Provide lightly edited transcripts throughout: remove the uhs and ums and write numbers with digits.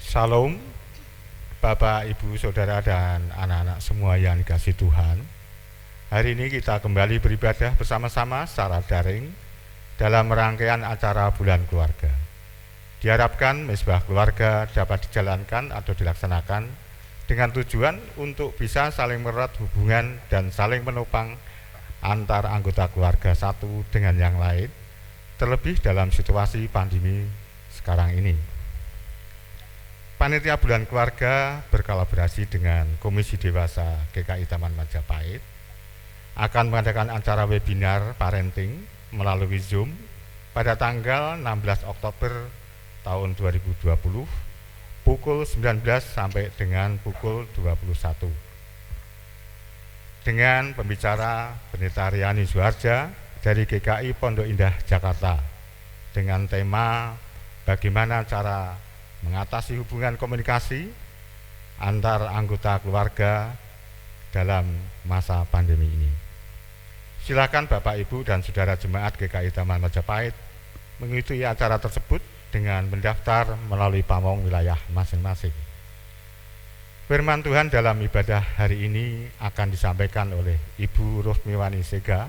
Shalom, Bapak, Ibu, Saudara, dan anak-anak semua yang dikasihi Tuhan. Hari ini kita kembali beribadah bersama-sama secara daring dalam rangkaian acara Bulan Keluarga. Diharapkan mesbah keluarga dapat dijalankan atau dilaksanakan dengan tujuan untuk bisa saling merawat hubungan dan saling menopang antar anggota keluarga satu dengan yang lain, terlebih dalam situasi pandemi sekarang ini. Panitia Bulan Keluarga berkolaborasi dengan Komisi Dewasa GKI Taman Majapahit akan mengadakan acara webinar parenting melalui Zoom pada tanggal 16 Oktober tahun 2020 pukul 19 sampai dengan pukul 21 dengan pembicara Pendeta Riani Suharja dari GKI Pondok Indah Jakarta dengan tema bagaimana cara mengatasi hubungan komunikasi antar anggota keluarga dalam masa pandemi ini. Silakan Bapak, Ibu, dan Saudara Jemaat GKI Taman Majapahit mengikuti acara tersebut dengan mendaftar melalui pamong wilayah masing-masing. Firman Tuhan dalam ibadah hari ini akan disampaikan oleh Ibu Rosmiwani Sega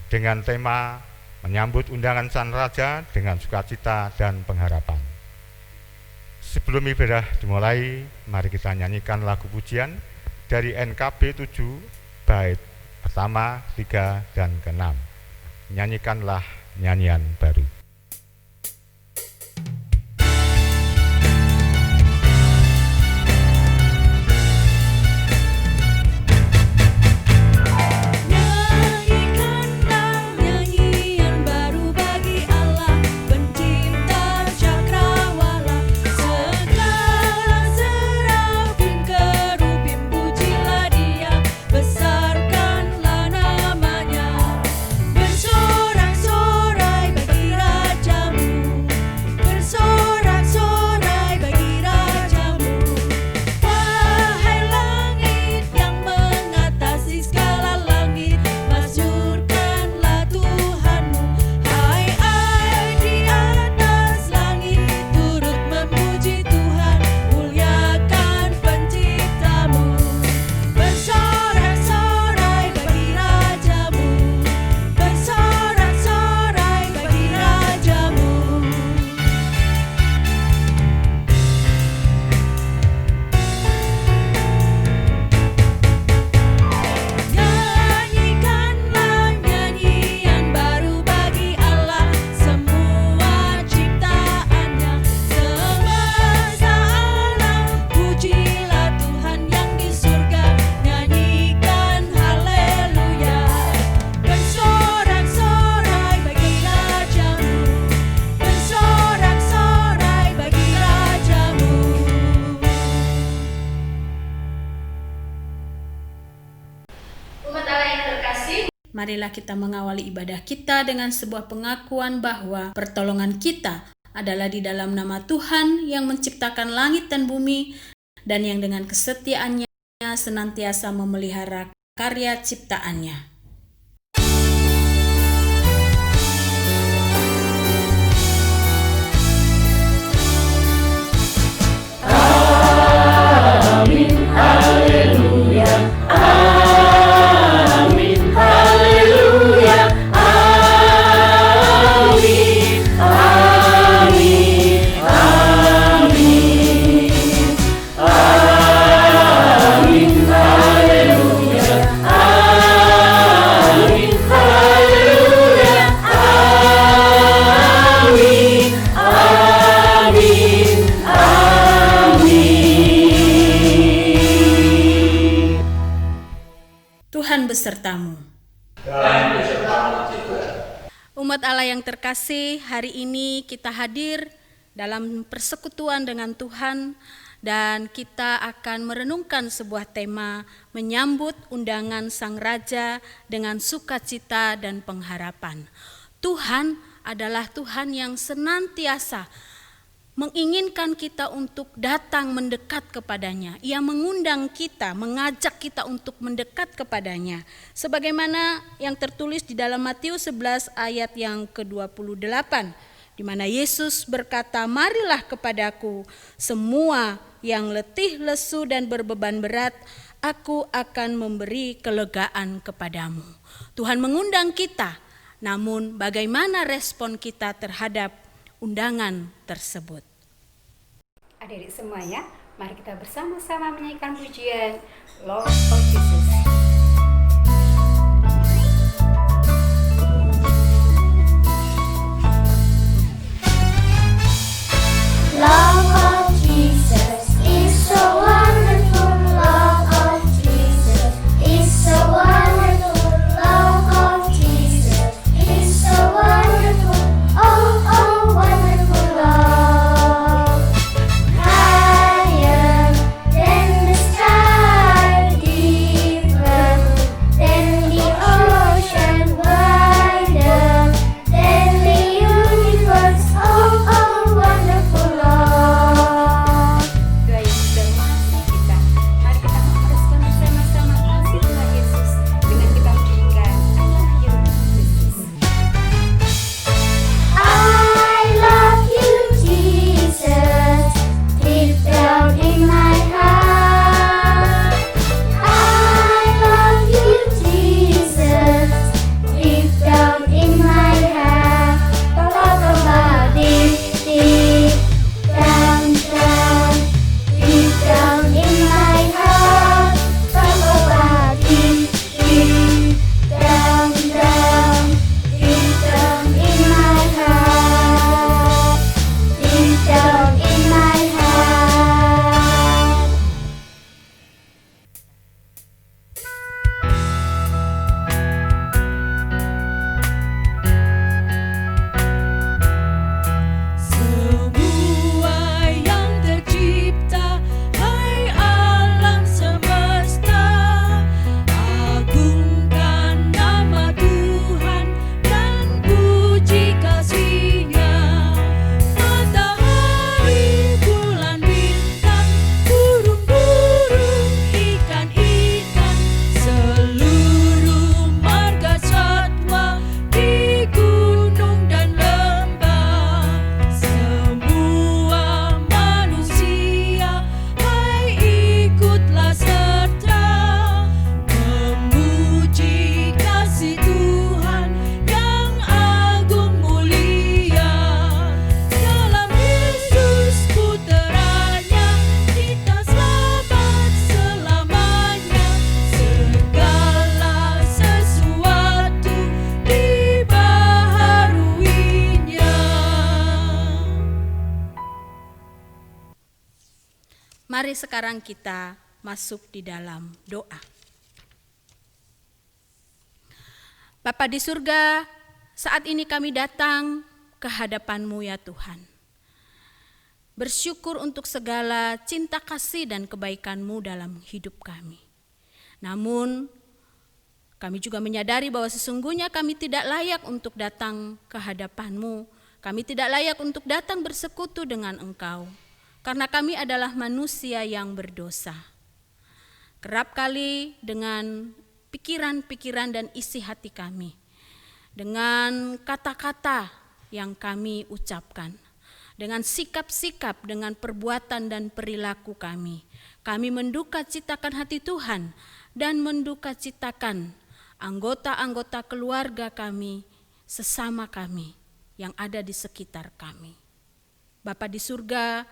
dengan tema menyambut undangan Sang Raja dengan sukacita dan pengharapan. Sebelum ibadah dimulai, mari kita nyanyikan lagu pujian dari NKB 7 bait pertama, 3, dan ke-6. Nyanyikanlah nyanyian baru. Marilah kita mengawali ibadah kita dengan sebuah pengakuan bahwa pertolongan kita adalah di dalam nama Tuhan yang menciptakan langit dan bumi dan yang dengan kesetiaannya senantiasa memelihara karya ciptaannya. Amin, haleluya. Besertamu. Umat Allah yang terkasih, hari ini kita hadir dalam persekutuan dengan Tuhan dan kita akan merenungkan sebuah tema menyambut undangan Sang Raja dengan sukacita dan pengharapan. Tuhan adalah Tuhan yang senantiasa menginginkan kita untuk datang mendekat kepadanya. Ia mengundang kita, mengajak kita untuk mendekat kepadanya. Sebagaimana yang tertulis di dalam Matius 11 ayat yang ke-28. di mana Yesus berkata, "Marilah kepadaku semua yang letih, lesu dan berbeban berat, aku akan memberi kelegaan kepadamu." Tuhan mengundang kita, namun bagaimana respon kita terhadap undangan tersebut? Adik-adik semuanya, mari kita bersama-sama menyanyikan pujian Lord of Jesus. Love of Jesus is so wonderful. Love of Jesus is so wonderful. Love of Jesus is so wonderful. Oh, oh, wonderful love. Higher than the sky, deeper than the ocean, wider than the universe. Oh, oh, wonderful love. Doa yang sudah mengasihi kita. Mari kita meneruskan bersama-sama kasih Tuhan Yesus dengan kita menyanyikan I love you Jesus. I love you, Jesus, deep down in my heart. I love you, Jesus, deep down in my heart. Talk about it, deep down, deep down in my heart. Talk about it, deep down, deep down in my heart. Deep down in my heart. Semua yang tercipta, hai alam semesta, agungkan nama Tuhan dan puji kasih-Nya. Matahari, bulan, bintang, burung-burung, ikan-ikan, seluruh marga satwa di gunung dan lembah, semua manusia, hai ikutlah serta memuji kasih Tuhan yang agung mulia. Dalam Yesus Putranya kita selamat selamanya, segala sesuatu dibaharuinya. Mari sekarang kita masuk di dalam doa. Bapa di surga, saat ini kami datang ke hadapan-Mu ya Tuhan. Bersyukur untuk segala cinta kasih dan kebaikan-Mu dalam hidup kami. Namun kami juga menyadari bahwa sesungguhnya kami tidak layak untuk datang ke hadapan-Mu. Kami tidak layak untuk datang bersekutu dengan Engkau. Karena kami adalah manusia yang berdosa. Kerap kali dengan pikiran-pikiran dan isi hati kami, dengan kata-kata yang kami ucapkan, dengan sikap-sikap, dengan perbuatan dan perilaku kami menduka citakan hati Tuhan dan menduka citakan anggota-anggota keluarga kami, sesama kami yang ada di sekitar kami. Bapa di surga,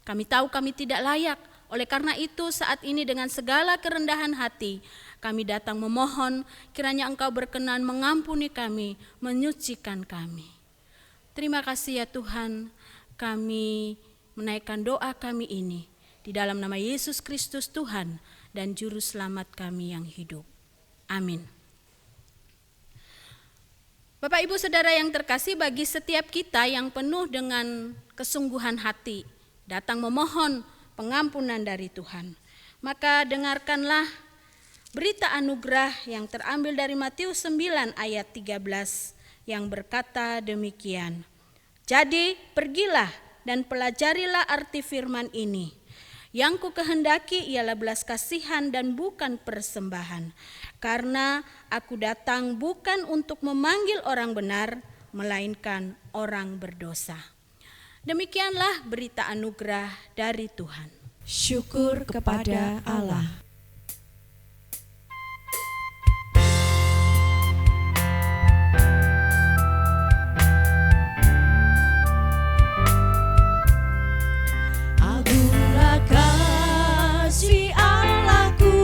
kami tahu kami tidak layak. Oleh karena itu saat ini dengan segala kerendahan hati kami datang memohon kiranya Engkau berkenan mengampuni kami, menyucikan kami. Terima kasih ya Tuhan, kami menaikkan doa kami ini di dalam nama Yesus Kristus Tuhan dan Juru Selamat kami yang hidup. Amin. Bapak Ibu Saudara yang terkasih, bagi setiap kita yang penuh dengan kesungguhan hati datang memohon pengampunan dari Tuhan, maka dengarkanlah berita anugerah yang terambil dari Matius 9 ayat 13 yang berkata demikian. Jadi pergilah dan pelajarilah arti firman ini. Yang ku kehendaki ialah belas kasihan dan bukan persembahan. Karena aku datang bukan untuk memanggil orang benar, melainkan orang berdosa. Demikianlah berita anugerah dari Tuhan. Syukur kepada Allah. Agunglah kasih Allahku,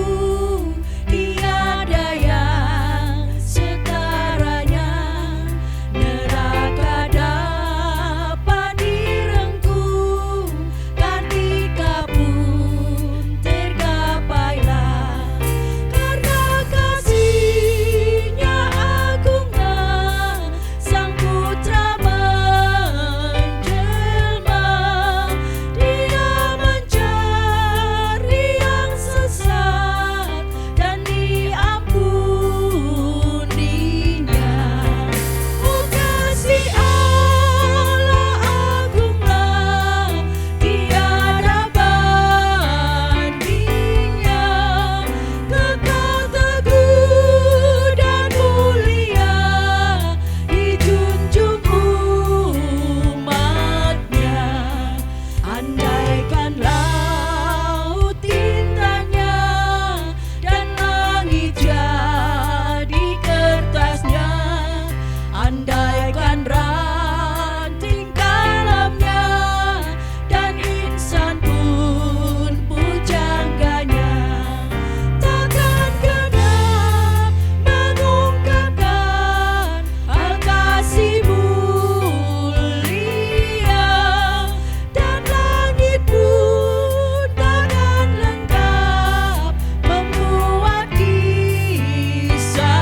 tiada yang setaranya. Neraka dapat direngkuh, kartika pun tergapailah. Karena kasih-Nya agunglah, Sang Putra menjelma. Dia mencari yang sesat dan diampuninya. Oh, kasih Allah agunglah, tiada bandingnya. Kekal teguh dan mulia, dijunjung umatnya. Andaikan laut tintanya dan langit jadi kertasnya, andaikan ranting kalamnya dan insan pun pujangganya, takkan genap mengungkapkan hal kasih mulia, dan langit pun takkan lengkap memuat kisahnya.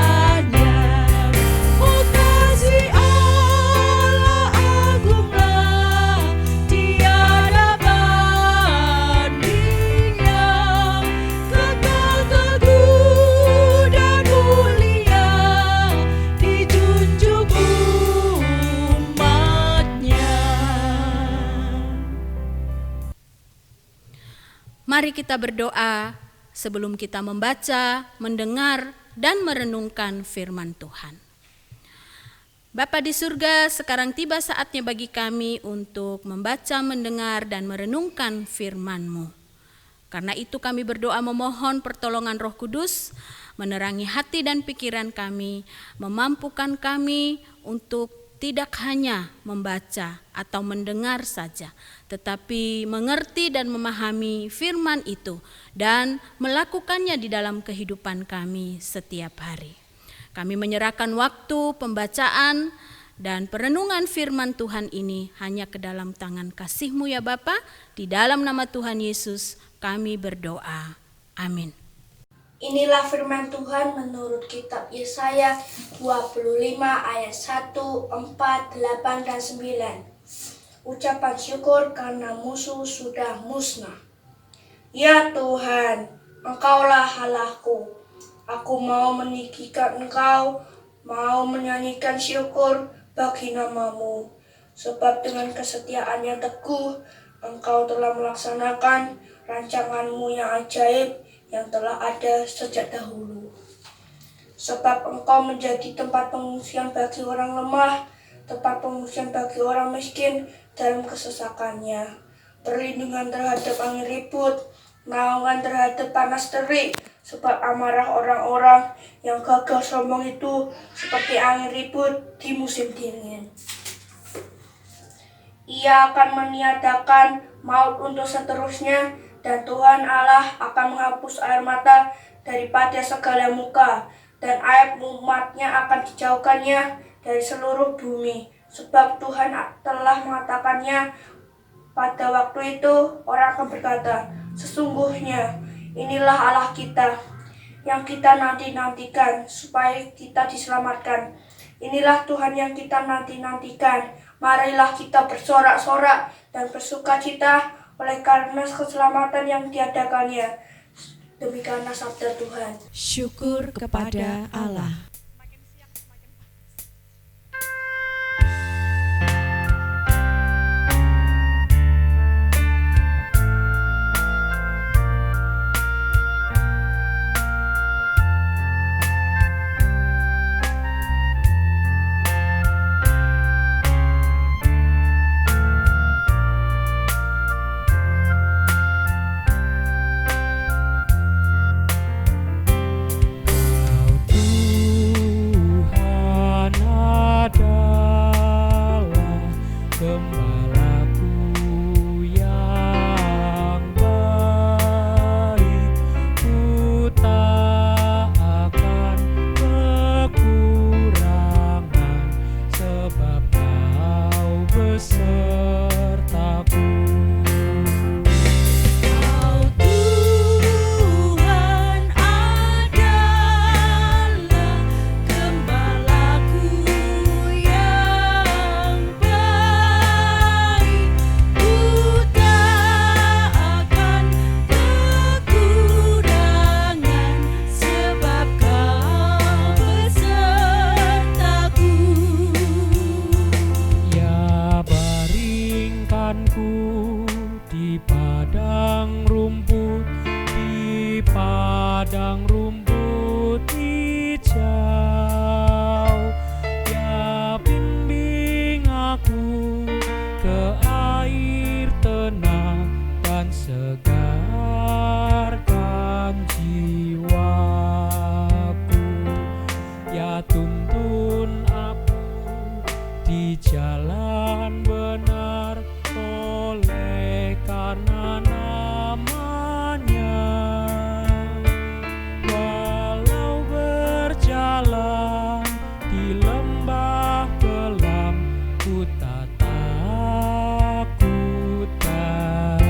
Oh, kasih Allah agunglah, tiada bandingnya. Kekal teguh dan mulia, dijunjung umatnya. Mari kita berdoa sebelum kita membaca, mendengar, dan merenungkan firman Tuhan. Bapa di surga, sekarang tiba saatnya bagi kami untuk membaca, mendengar, dan merenungkan firman-Mu. Karena itu kami berdoa memohon pertolongan Roh Kudus, menerangi hati dan pikiran kami, memampukan kami untuk tidak hanya membaca atau mendengar saja, tetapi mengerti dan memahami firman itu dan melakukannya di dalam kehidupan kami setiap hari. Kami menyerahkan waktu pembacaan dan perenungan firman Tuhan ini hanya ke dalam tangan kasih-Mu ya Bapa. Di dalam nama Tuhan Yesus kami berdoa. Amin. Inilah firman Tuhan menurut kitab Yesaya 25 ayat 1, 4, 8, dan 9. Ucapan syukur karena musuh sudah musnah. Ya Tuhan, Engkaulah Allahku. Aku mau meninggikan Engkau, mau menyanyikan syukur bagi nama-Mu. Sebab dengan kesetiaan yang teguh, Engkau telah melaksanakan rancangan-Mu yang ajaib yang telah ada sejak dahulu. Sebab Engkau menjadi tempat pengungsian bagi orang lemah, tempat pengungsian bagi orang miskin dalam kesesakannya, perlindungan terhadap angin ribut, naungan terhadap panas terik, sebab amarah orang-orang yang gagah sombong itu seperti angin ribut di musim dingin. Ia akan meniadakan maut untuk seterusnya, dan Tuhan Allah akan menghapus air mata daripada segala muka, dan aib umatnya akan dijauhkannya dari seluruh bumi. Sebab Tuhan telah mengatakannya. Pada waktu itu orang akan berkata, sesungguhnya inilah Allah kita, yang kita nanti-nantikan supaya kita diselamatkan. Inilah Tuhan yang kita nanti-nantikan. Marilah kita bersorak-sorak dan bersukacita oleh karena keselamatan yang diadakannya. Demikianlah sabda Tuhan. Syukur kepada Allah. tuntun aku di jalan benar oleh karena namanya. Walau berjalan di lembah kelam, ku tak takut daya.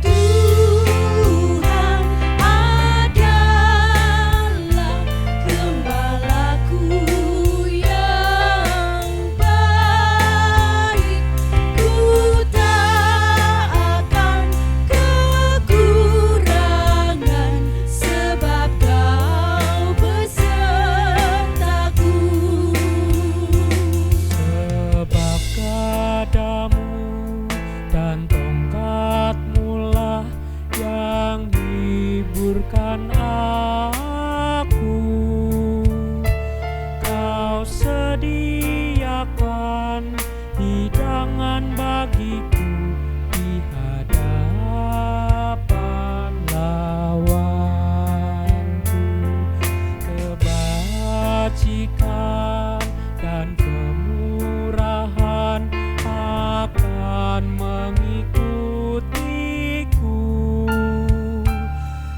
Tuhan adalah gembalaku yang baik. Ku tak akan kekurangan, sebab Kau besertaku. Sebab gadamu dan tongkatmu lah yang hiburkan aku. Kau sediakan hidangan bagiku di hadapan lawanku. Kebajikan dan kemurahan akan mengikutiku,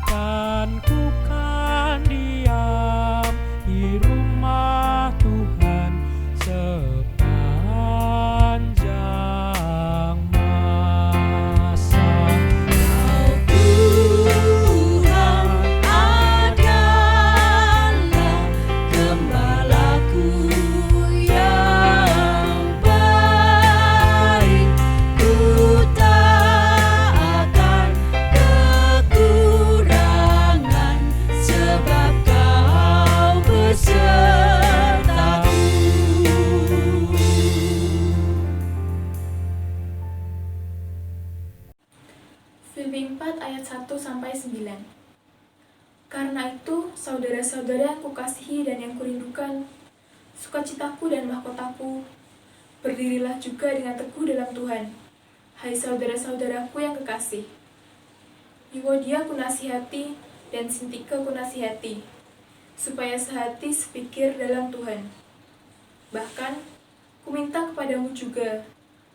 dan ku kan diam di rumah Tuhan sepanjang masa. Tuhan adalah gembalaku yang baik. Ku tak akan kekurangan, sebab Kau besertaku. Filipi 4 ayat 1-9. Karena itu, saudara-saudara yang kukasihi dan yang kurindukan, sukacitaku dan mahkotaku, berdirilah juga dengan teguh dalam Tuhan. Hai saudara-saudaraku yang kekasih, Euodia kunasihati dan Sintike kunasihati, supaya sehati sepikir dalam Tuhan. Bahkan, kuminta kepadamu juga,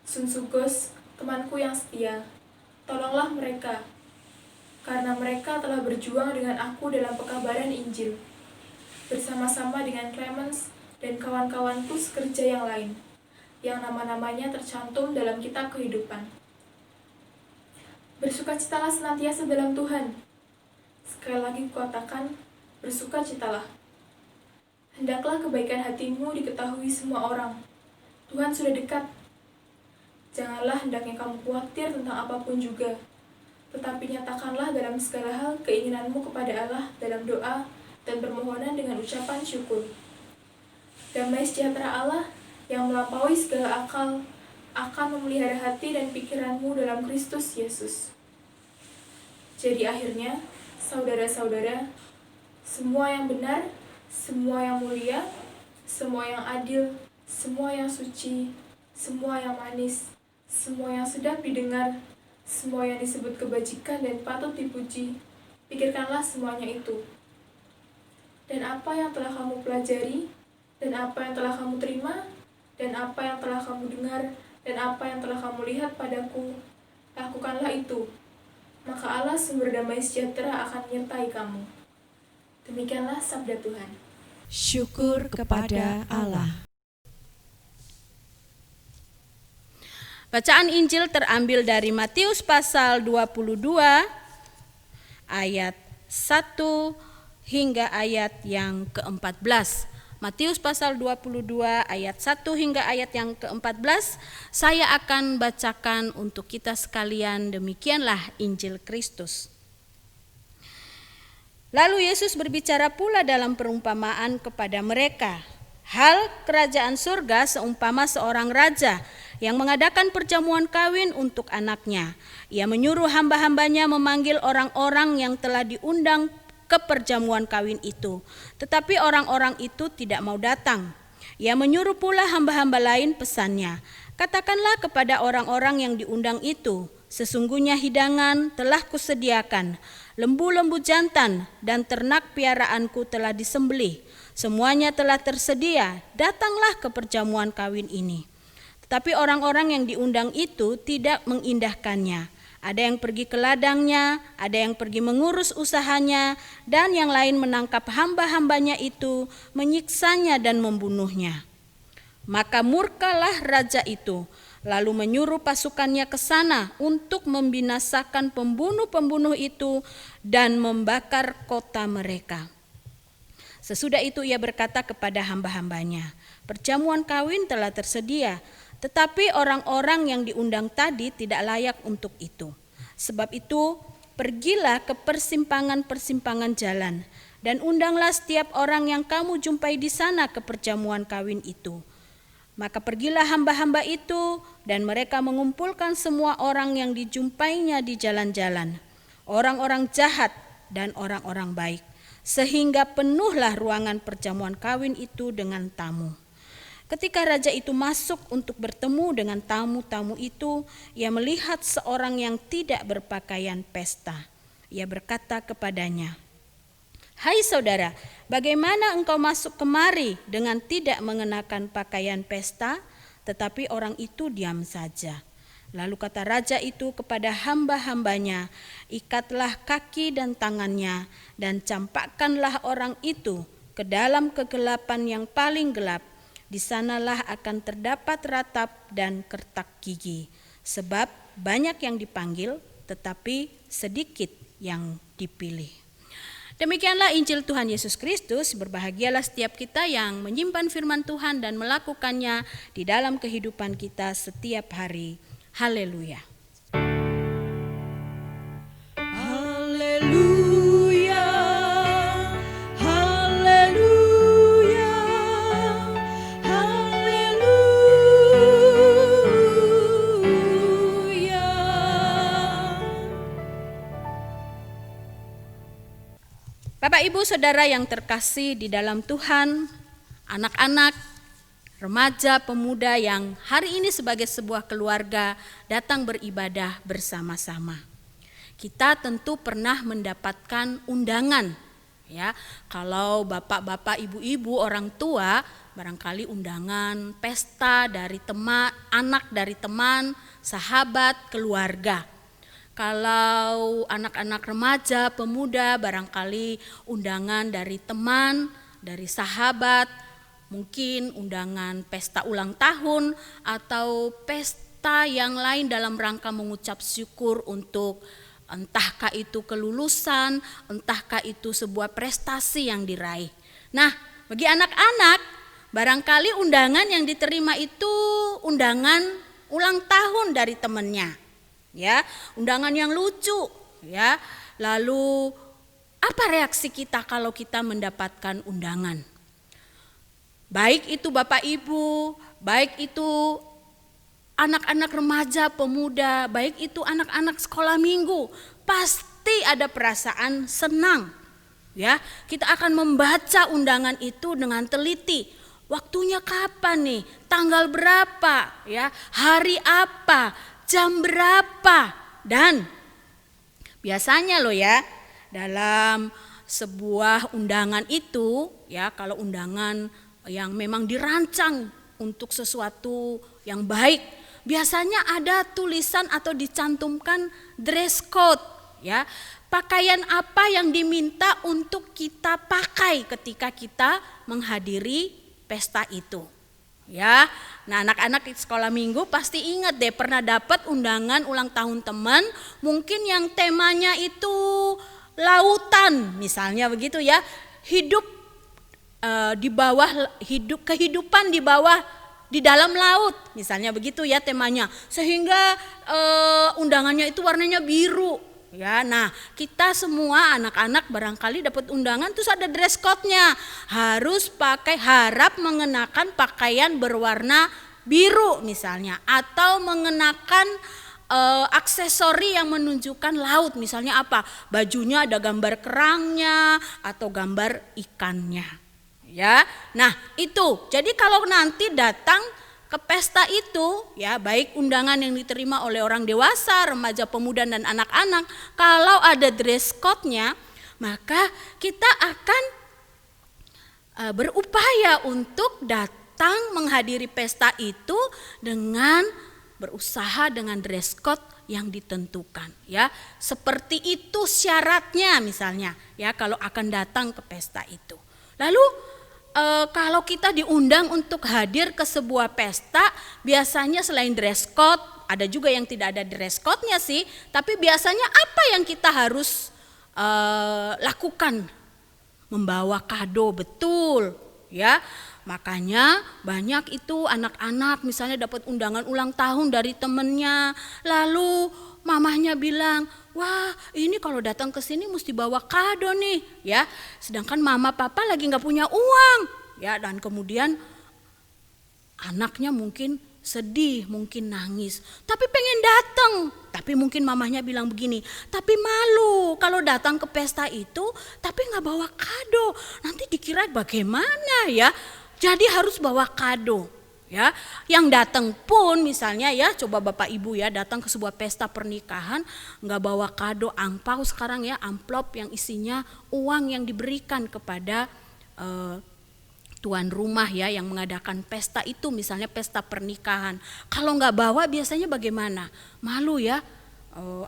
Sunsugos, temanku yang setia, tolonglah mereka, karena mereka telah berjuang dengan aku dalam pekabaran Injil, bersama-sama dengan Clemens dan kawan-kawanku sekerja yang lain, yang nama-namanya tercantum dalam kitab kehidupan. Bersukacitalah senantiasa dalam Tuhan. Sekali lagi kukatakan, bersukacitalah. Hendaklah kebaikan hatimu diketahui semua orang. Tuhan sudah dekat. Janganlah hendaknya kamu khawatir tentang apapun juga, tetapi nyatakanlah dalam segala hal keinginanmu kepada Allah dalam doa dan permohonan dengan ucapan syukur. Damai sejahtera Allah yang melampaui segala akal akan memelihara hati dan pikiranmu dalam Kristus Yesus. Jadi akhirnya, saudara-saudara, semua yang benar, semua yang mulia, semua yang adil, semua yang suci, semua yang manis, semua yang sedap didengar, semua yang disebut kebajikan dan patut dipuji, pikirkanlah semuanya itu. Dan apa yang telah kamu pelajari, dan apa yang telah kamu terima, dan apa yang telah kamu dengar, dan apa yang telah kamu lihat padaku, lakukanlah itu. Maka Allah sumber damai sejahtera akan menyertai kamu. Demikianlah sabda Tuhan. Syukur kepada Allah. Bacaan Injil terambil dari Matius pasal 22 ayat 1 hingga ayat yang ke-14. Matius pasal 22 ayat 1 hingga ayat yang ke-14. Saya akan bacakan untuk kita sekalian. Demikianlah Injil Kristus. Lalu Yesus berbicara pula dalam perumpamaan kepada mereka. Hal kerajaan surga seumpama seorang raja yang mengadakan perjamuan kawin untuk anaknya. Ia menyuruh hamba-hambanya memanggil orang-orang yang telah diundang ke perjamuan kawin itu. Tetapi orang-orang itu tidak mau datang. Ia menyuruh pula hamba-hamba lain pesannya. Katakanlah kepada orang-orang yang diundang itu, sesungguhnya hidangan telah kusediakan. lembu-lembu jantan dan ternak piaraanku telah disembelih. Semuanya telah tersedia, datanglah ke perjamuan kawin ini. Tetapi orang-orang yang diundang itu tidak mengindahkannya. Ada yang pergi ke ladangnya, ada yang pergi mengurus usahanya, dan yang lain menangkap hamba-hambanya itu, menyiksanya dan membunuhnya. Maka murkalah raja itu, lalu menyuruh pasukannya ke sana untuk membinasakan pembunuh-pembunuh itu dan membakar kota mereka. Sesudah itu ia berkata kepada hamba-hambanya, perjamuan kawin telah tersedia, tetapi orang-orang yang diundang tadi tidak layak untuk itu. Sebab itu, pergilah ke persimpangan-persimpangan jalan dan undanglah setiap orang yang kamu jumpai di sana ke perjamuan kawin itu. Maka pergilah hamba-hamba itu dan mereka mengumpulkan semua orang yang dijumpainya di jalan-jalan, orang-orang jahat dan orang-orang baik, sehingga penuhlah ruangan perjamuan kawin itu dengan tamu. Ketika raja itu masuk untuk bertemu dengan tamu-tamu itu, ia melihat seorang yang tidak berpakaian pesta. Ia berkata kepadanya, "Hai saudara, bagaimana engkau masuk kemari dengan tidak mengenakan pakaian pesta?" Tetapi orang itu diam saja. Lalu kata raja itu kepada hamba-hambanya, "Ikatlah kaki dan tangannya dan campakkanlah orang itu ke dalam kegelapan yang paling gelap. Di sanalah akan terdapat ratap dan kertak gigi, sebab banyak yang dipanggil tetapi sedikit yang dipilih." Demikianlah Injil Tuhan Yesus Kristus. Berbahagialah setiap kita yang menyimpan firman Tuhan dan melakukannya di dalam kehidupan kita setiap hari. Haleluya. Haleluya, haleluya, haleluya. Bapak, Ibu, Saudara yang terkasih di dalam Tuhan, anak-anak, remaja, pemuda yang hari ini sebagai sebuah keluarga datang beribadah bersama-sama. Kita tentu pernah mendapatkan undangan, ya. Kalau bapak-bapak, ibu-ibu, orang tua, barangkali undangan pesta dari teman, anak dari teman, sahabat, keluarga. Kalau anak-anak remaja, pemuda, barangkali undangan dari teman, dari sahabat, mungkin undangan pesta ulang tahun atau pesta yang lain dalam rangka mengucap syukur untuk entahkah itu kelulusan, entahkah itu sebuah prestasi yang diraih. Nah, bagi anak-anak, barangkali undangan yang diterima itu undangan ulang tahun dari temannya. Ya, undangan yang lucu, ya. Lalu apa reaksi kita kalau kita mendapatkan undangan? Baik itu Bapak Ibu, baik itu anak-anak remaja, pemuda, baik itu anak-anak sekolah minggu, pasti ada perasaan senang. Ya, kita akan membaca undangan itu dengan teliti. Waktunya kapan nih? Tanggal berapa? Ya, hari apa? Jam berapa? Dan biasanya loh ya, dalam sebuah undangan itu, ya, kalau undangan yang memang dirancang untuk sesuatu yang baik, biasanya ada tulisan atau dicantumkan dress code, ya. Pakaian apa yang diminta untuk kita pakai ketika kita menghadiri pesta itu. Ya, nah anak-anak di sekolah minggu pasti ingat deh pernah dapat undangan ulang tahun teman, mungkin yang temanya itu lautan, misalnya begitu ya, hidup di bawah kehidupan di dalam laut, misalnya begitu ya temanya, sehingga undangannya itu warnanya biru. Ya, nah kita semua anak-anak barangkali dapat undangan terus ada dress code-nya, harus harap mengenakan pakaian berwarna biru misalnya, atau mengenakan aksesori yang menunjukkan laut, misalnya apa, bajunya ada gambar kerangnya atau gambar ikannya. Ya, nah itu jadi kalau nanti datang ke pesta itu, ya baik undangan yang diterima oleh orang dewasa, remaja, pemuda dan anak-anak, kalau ada dress code-nya, maka kita akan berupaya untuk datang menghadiri pesta itu dengan berusaha dengan dress code yang ditentukan, ya. Seperti itu syaratnya misalnya, ya, kalau akan datang ke pesta itu. Lalu kalau kita diundang untuk hadir ke sebuah pesta, biasanya selain dress code, ada juga yang tidak ada dress code-nya sih, tapi biasanya apa yang kita harus lakukan? Membawa kado, betul, ya. Makanya banyak itu anak-anak misalnya dapat undangan ulang tahun dari temennya, lalu mamahnya bilang, wah ini kalau datang ke sini mesti bawa kado nih, ya. Sedangkan mama papa lagi nggak punya uang, ya. Dan kemudian anaknya mungkin sedih, mungkin nangis, tapi pengen datang. Tapi mungkin mamahnya bilang begini, tapi malu kalau datang ke pesta itu, tapi nggak bawa kado, nanti dikira bagaimana ya. Jadi harus bawa kado, ya. Yang datang pun misalnya ya, coba Bapak Ibu ya datang ke sebuah pesta pernikahan, nggak bawa kado, angpau sekarang ya, amplop yang isinya uang yang diberikan kepada tuan rumah ya yang mengadakan pesta itu, misalnya pesta pernikahan. Kalau nggak bawa biasanya bagaimana? Malu ya,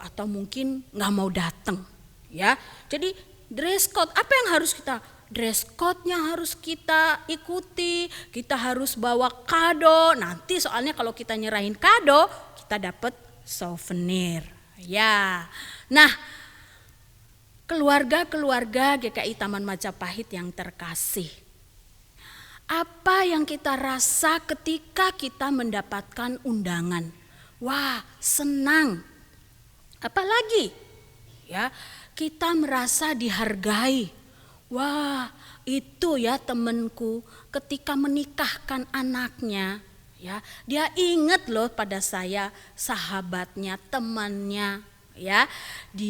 atau mungkin nggak mau datang, ya. Jadi dress code apa yang harus kita? Dress code-nya harus kita ikuti. Kita harus bawa kado. Nanti soalnya kalau kita nyerahin kado, kita dapat souvenir, ya. Nah, keluarga-keluarga GKI Taman Majapahit yang terkasih, apa yang kita rasa ketika kita mendapatkan undangan? Wah, senang. Apalagi ya, kita merasa dihargai. Wah, itu ya temanku ketika menikahkan anaknya, ya, dia ingat loh pada saya, sahabatnya, temannya, ya,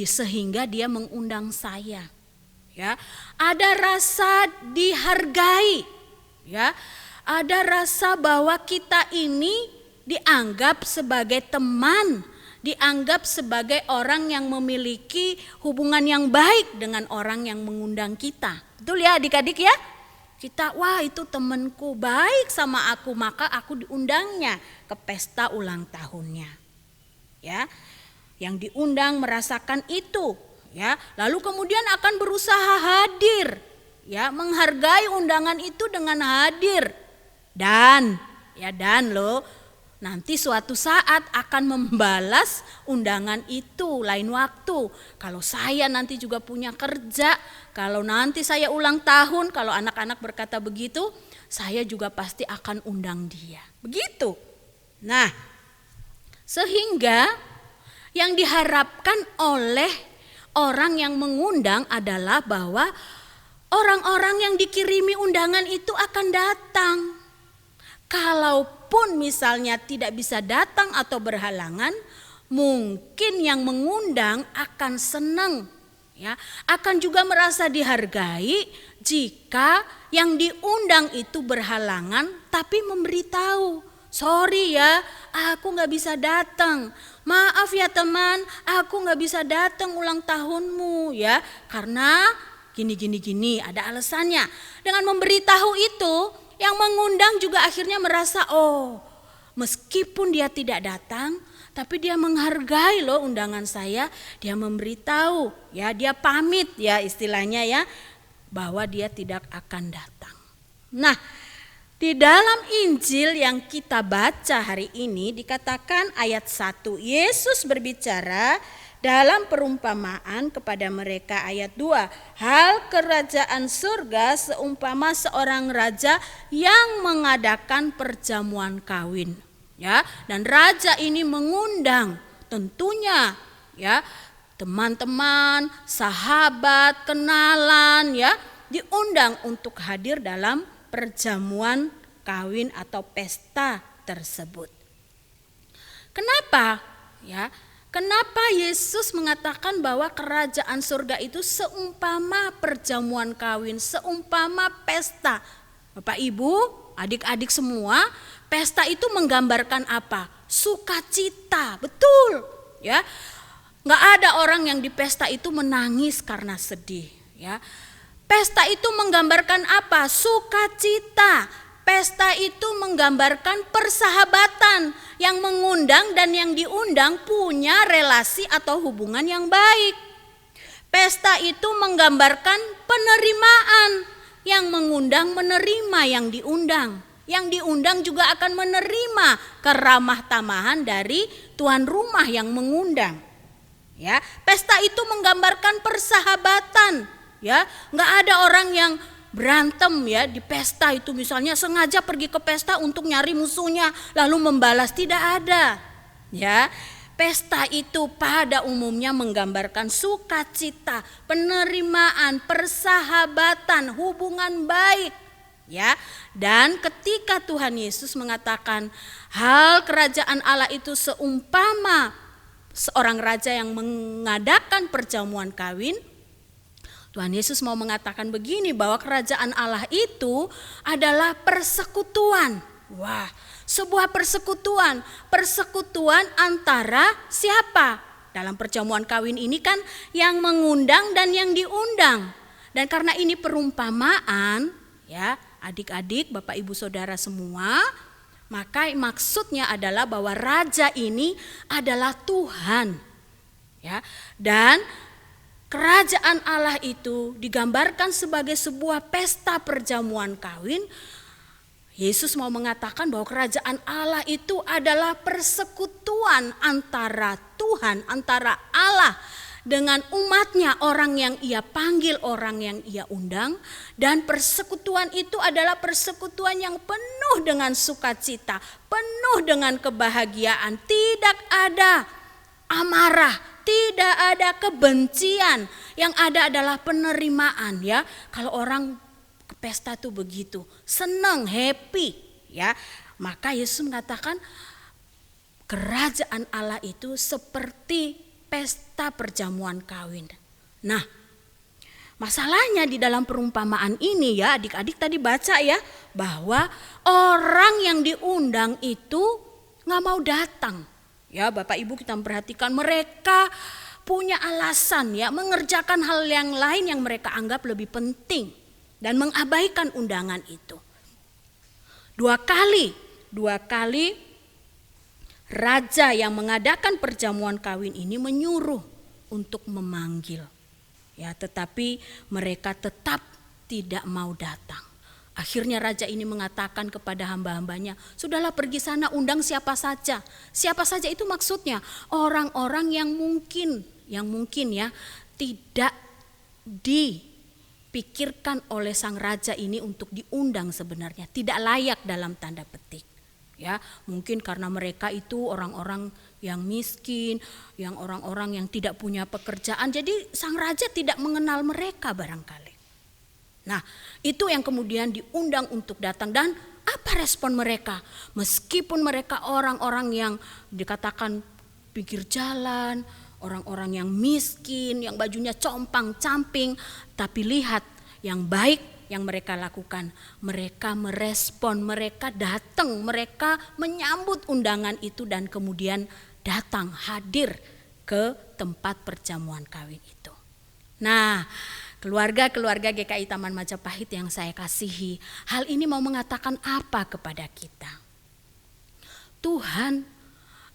sehingga dia mengundang saya. Ya, ada rasa dihargai. Ya, ada rasa bahwa kita ini dianggap sebagai teman, dianggap sebagai orang yang memiliki hubungan yang baik dengan orang yang mengundang kita. Betul ya adik-adik ya? Kita, wah itu temanku baik sama aku, maka aku diundangnya ke pesta ulang tahunnya. Ya, yang diundang merasakan itu, ya. Lalu kemudian akan berusaha hadir. Ya, menghargai undangan itu dengan hadir. Dan loh, nanti suatu saat akan membalas undangan itu lain waktu. Kalau saya nanti juga punya kerja, kalau nanti saya ulang tahun, kalau anak-anak berkata begitu, saya juga pasti akan undang dia. Begitu. Nah, sehingga yang diharapkan oleh orang yang mengundang adalah bahwa orang-orang yang dikirimi undangan itu akan datang. Kalaupun misalnya tidak bisa datang atau berhalangan, mungkin yang mengundang akan senang, ya, akan juga merasa dihargai jika yang diundang itu berhalangan tapi memberitahu, sorry ya, aku nggak bisa datang. Maaf ya teman, aku nggak bisa datang ulang tahunmu ya, karena gini, ada alasannya. Dengan memberitahu itu, yang mengundang juga akhirnya merasa, oh meskipun dia tidak datang, tapi dia menghargai loh undangan saya, dia memberitahu, ya dia pamit ya istilahnya ya, bahwa dia tidak akan datang. Nah, di dalam Injil yang kita baca hari ini dikatakan ayat 1, Yesus berbicara dalam perumpamaan kepada mereka. Ayat 2, hal kerajaan surga seumpama seorang raja yang mengadakan perjamuan kawin, ya, dan raja ini mengundang tentunya ya teman-teman, sahabat, kenalan, ya, diundang untuk hadir dalam perjamuan kawin atau pesta tersebut. Kenapa? Ya, kenapa Yesus mengatakan bahwa kerajaan surga itu seumpama perjamuan kawin, seumpama pesta? Bapak Ibu, adik-adik semua, Pesta itu menggambarkan apa? Sukacita, betul. Ya, nggak ada orang yang di pesta itu menangis karena sedih. Ya, pesta itu menggambarkan apa? Sukacita. Pesta itu menggambarkan persahabatan, yang mengundang dan yang diundang punya relasi atau hubungan yang baik. Pesta itu menggambarkan penerimaan, yang mengundang menerima yang diundang. Yang diundang juga akan menerima keramah tamahan dari tuan rumah yang mengundang. Ya, pesta itu menggambarkan persahabatan. Ya, nggak ada orang yang berantem ya di pesta itu, misalnya sengaja pergi ke pesta untuk nyari musuhnya lalu membalas, tidak ada. Ya, pesta itu pada umumnya menggambarkan sukacita, penerimaan, persahabatan, hubungan baik. Ya, dan ketika Tuhan Yesus mengatakan hal kerajaan Allah itu seumpama seorang raja yang mengadakan perjamuan kawin, Tuhan Yesus mau mengatakan begini, bahwa kerajaan Allah itu adalah persekutuan. Wah, sebuah persekutuan antara siapa? Dalam perjamuan kawin ini kan yang mengundang dan yang diundang. Dan karena ini perumpamaan, ya, adik-adik, Bapak Ibu Saudara semua, maka maksudnya adalah bahwa raja ini adalah Tuhan. Ya, dan kerajaan Allah itu digambarkan sebagai sebuah pesta perjamuan kawin. Yesus mau mengatakan bahwa kerajaan Allah itu adalah persekutuan antara Tuhan, antara Allah dengan umatnya, orang yang ia panggil, orang yang ia undang. Dan persekutuan itu adalah persekutuan yang penuh dengan sukacita, penuh dengan kebahagiaan. Tidak ada amarah, tidak ada kebencian, yang ada adalah penerimaan. Ya, kalau orang ke pesta tuh begitu, senang, happy. Ya, maka Yesus mengatakan kerajaan Allah itu seperti pesta perjamuan kawin. Nah, masalahnya di dalam perumpamaan ini ya, adik-adik tadi baca ya, bahwa orang yang diundang itu nggak mau datang. Ya, Bapak Ibu kita perhatikan, mereka punya alasan ya, mengerjakan hal yang lain yang mereka anggap lebih penting dan mengabaikan undangan itu. Dua kali raja yang mengadakan perjamuan kawin ini menyuruh untuk memanggil. Ya, tetapi mereka tetap tidak mau datang. Akhirnya raja ini mengatakan kepada hamba-hambanya, sudahlah pergi sana, undang siapa saja. Siapa saja itu maksudnya orang-orang yang mungkin ya tidak dipikirkan oleh sang raja ini untuk diundang sebenarnya, tidak layak dalam tanda petik. Ya, mungkin karena mereka itu orang-orang yang miskin, yang orang-orang yang tidak punya pekerjaan, jadi sang raja tidak mengenal mereka barangkali. Nah, itu yang kemudian diundang untuk datang. Dan apa respon mereka? Meskipun mereka orang-orang yang dikatakan pinggir jalan, orang-orang yang miskin, yang bajunya compang-camping, tapi lihat yang baik yang mereka lakukan, mereka merespon, mereka datang, mereka menyambut undangan itu dan kemudian datang hadir ke tempat perjamuan kawin itu. Nah, keluarga-keluarga GKI Taman Majapahit yang saya kasihi, hal ini mau mengatakan apa kepada kita? Tuhan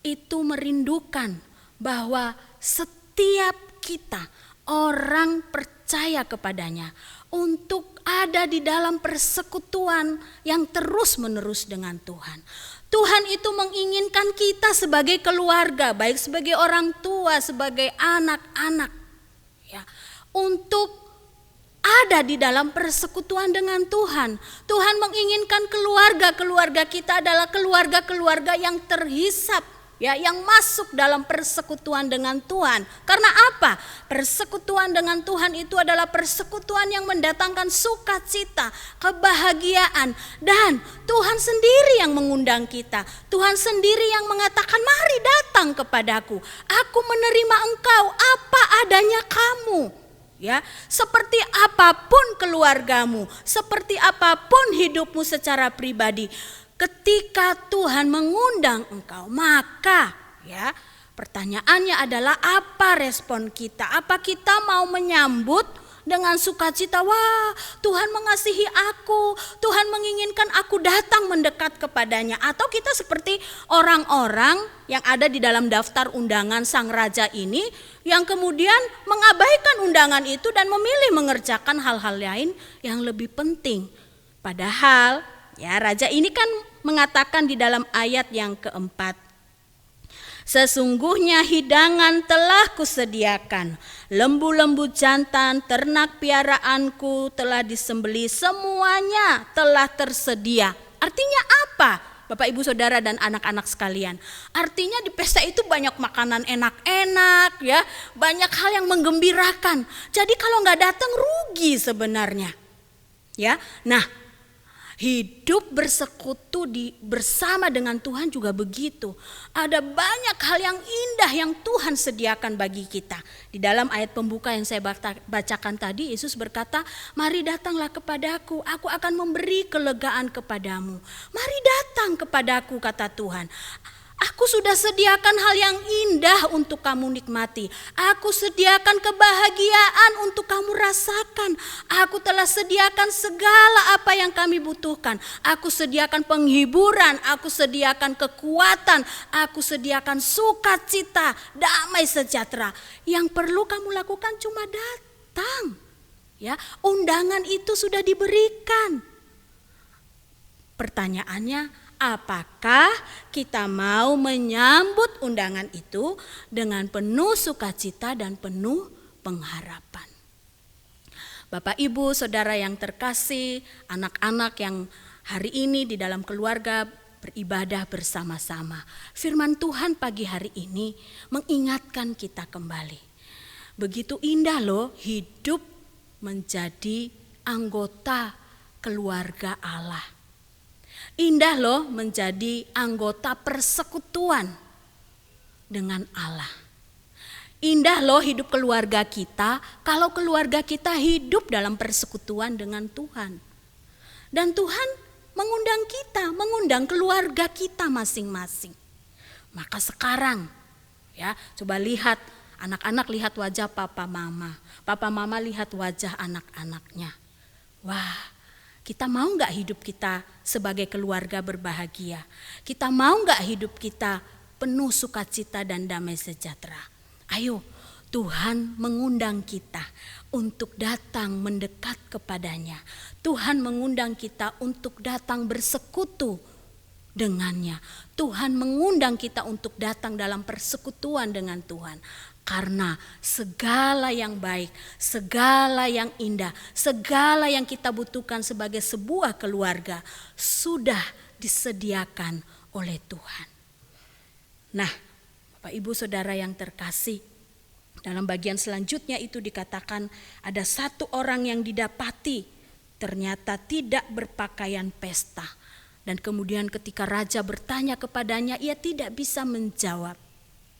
itu merindukan bahwa setiap kita, orang percaya kepadanya, untuk ada di dalam persekutuan yang terus-menerus dengan Tuhan. Tuhan itu menginginkan kita sebagai keluarga, baik sebagai orang tua, sebagai anak-anak, ya, untuk ada di dalam persekutuan dengan Tuhan. Tuhan menginginkan keluarga-keluarga kita adalah keluarga-keluarga yang terhisap, ya, yang masuk dalam persekutuan dengan Tuhan. Karena apa? Persekutuan dengan Tuhan itu adalah persekutuan yang mendatangkan sukacita, kebahagiaan, dan Tuhan sendiri yang mengundang kita. Tuhan sendiri yang mengatakan, mari datang kepadaku, aku menerima engkau apa adanya kamu. Ya, seperti apapun keluargamu, seperti apapun hidupmu secara pribadi, Ketika Tuhan mengundang engkau, maka ya pertanyaannya adalah apa respon kita? Apa kita mau menyambut dengan sukacita? Wah, Tuhan mengasihi aku, Tuhan menginginkan aku datang mendekat kepadanya. Atau kita seperti orang-orang yang ada di dalam daftar undangan sang raja ini, yang kemudian mengabaikan undangan itu dan memilih mengerjakan hal-hal lain yang lebih penting. Padahal ya raja ini kan mengatakan di dalam ayat yang keempat, sesungguhnya hidangan telah kusediakan, lembu-lembu jantan, ternak piaraanku telah disembelih, semuanya telah tersedia. Artinya apa, Bapak Ibu Saudara dan anak-anak sekalian? Artinya di pesta itu banyak makanan enak-enak ya, banyak hal yang menggembirakan. Jadi kalau nggak datang rugi sebenarnya. Ya, nah hidup bersekutu bersama dengan Tuhan juga begitu. Ada banyak hal yang indah yang Tuhan sediakan bagi kita. Di dalam ayat pembuka yang saya bacakan tadi, Yesus berkata, mari datanglah kepadaku, aku akan memberi kelegaan kepadamu. Mari datang kepadaku, kata Tuhan. Aku sudah sediakan hal yang indah untuk kamu nikmati. Aku sediakan kebahagiaan untuk kamu rasakan. Aku telah sediakan segala apa yang kami butuhkan. Aku sediakan penghiburan, aku sediakan kekuatan, aku sediakan sukacita, damai sejahtera. Yang perlu kamu lakukan cuma datang. Ya, undangan itu sudah diberikan. Pertanyaannya, apakah kita mau menyambut undangan itu dengan penuh sukacita dan penuh pengharapan? Bapak, Ibu, Saudara yang terkasih, anak-anak yang hari ini di dalam keluarga beribadah bersama-sama. Firman Tuhan pagi hari ini mengingatkan kita kembali. Begitu indah loh hidup menjadi anggota keluarga Allah. Indah loh menjadi anggota persekutuan dengan Allah. Indah loh hidup keluarga kita kalau keluarga kita hidup dalam persekutuan dengan Tuhan. Dan Tuhan mengundang kita, mengundang keluarga kita masing-masing. Maka sekarang ya, coba lihat anak-anak, lihat wajah papa mama. Papa mama lihat wajah anak-anaknya. Wah, kita mau gak hidup kita sebagai keluarga berbahagia? Kita mau gak hidup kita penuh sukacita dan damai sejahtera? Ayo, Tuhan mengundang kita untuk datang mendekat kepadanya. Tuhan mengundang kita untuk datang bersekutu dengannya. Tuhan mengundang kita untuk datang dalam persekutuan dengan Tuhan. Karena segala yang baik, segala yang indah, segala yang kita butuhkan sebagai sebuah keluarga sudah disediakan oleh Tuhan. Nah, Bapak Ibu Saudara yang terkasih, dalam bagian selanjutnya itu dikatakan ada satu orang yang didapati ternyata tidak berpakaian pesta. Dan kemudian ketika raja bertanya kepadanya, ia tidak bisa menjawab.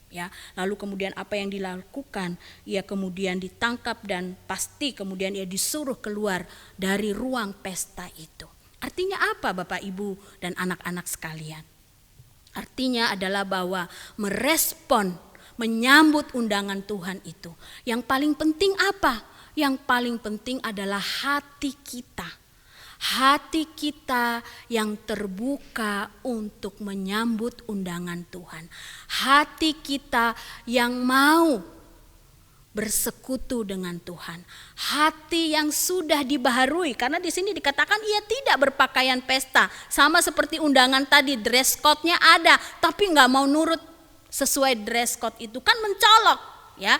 Ya, lalu kemudian apa yang dilakukan? Ia kemudian ditangkap dan pasti kemudian ia disuruh keluar dari ruang pesta itu. Artinya apa Bapak Ibu dan anak-anak sekalian? Artinya adalah bahwa merespon, menyambut undangan Tuhan itu. Yang paling penting apa? Yang paling penting adalah hati kita. Hati kita yang terbuka untuk menyambut undangan Tuhan. Hati kita yang mau bersekutu dengan Tuhan. Hati yang sudah dibaharui, karena di sini dikatakan ia tidak berpakaian pesta. Sama seperti undangan tadi, dress code-nya ada, tapi nggak mau nurut sesuai dress code itu, kan mencolok, ya.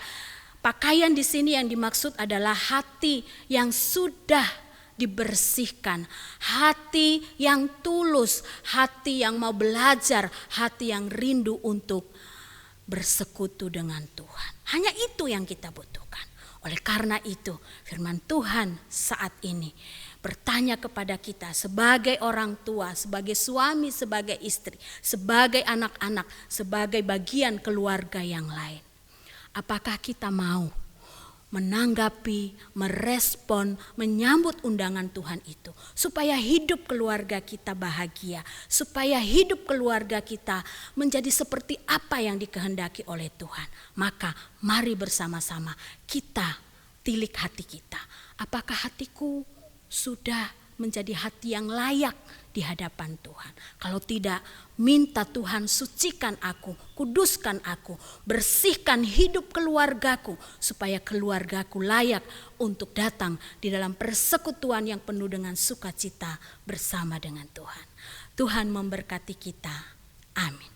Pakaian di sini yang dimaksud adalah hati yang sudah dibersihkan, hati yang tulus, hati yang mau belajar, hati yang rindu untuk bersekutu dengan Tuhan. Hanya itu yang kita butuhkan. Oleh karena itu, firman Tuhan saat ini bertanya kepada kita sebagai orang tua, sebagai suami, sebagai istri, sebagai anak-anak, sebagai bagian keluarga yang lain. Apakah kita mau menanggapi, merespon, menyambut undangan Tuhan itu. Supaya hidup keluarga kita bahagia, supaya hidup keluarga kita menjadi seperti apa yang dikehendaki oleh Tuhan. Maka mari bersama-sama kita tilik hati kita. Apakah hatiku sudah menjadi hati yang layak di hadapan Tuhan? Kalau tidak, minta Tuhan sucikan aku, kuduskan aku, bersihkan hidup keluargaku, supaya keluargaku layak untuk datang di dalam persekutuan yang penuh dengan sukacita bersama dengan Tuhan. Tuhan memberkati kita. Amin.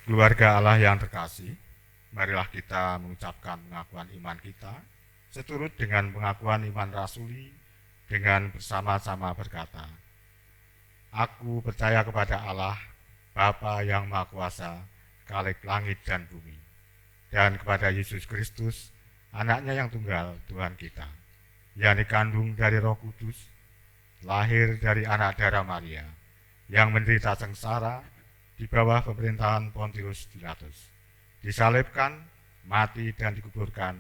Keluarga Allah yang terkasih, marilah kita mengucapkan pengakuan iman kita seturut dengan pengakuan iman rasuli dengan bersama-sama berkata, Aku percaya kepada Allah, Bapa yang Maha Kuasa, Khalik langit dan bumi, dan kepada Yesus Kristus, anaknya yang tunggal, Tuhan kita, yang dikandung dari Roh Kudus, lahir dari anak darah Maria, yang menderita sengsara di bawah pemerintahan Pontius Pilatus, disalibkan, mati dan dikuburkan,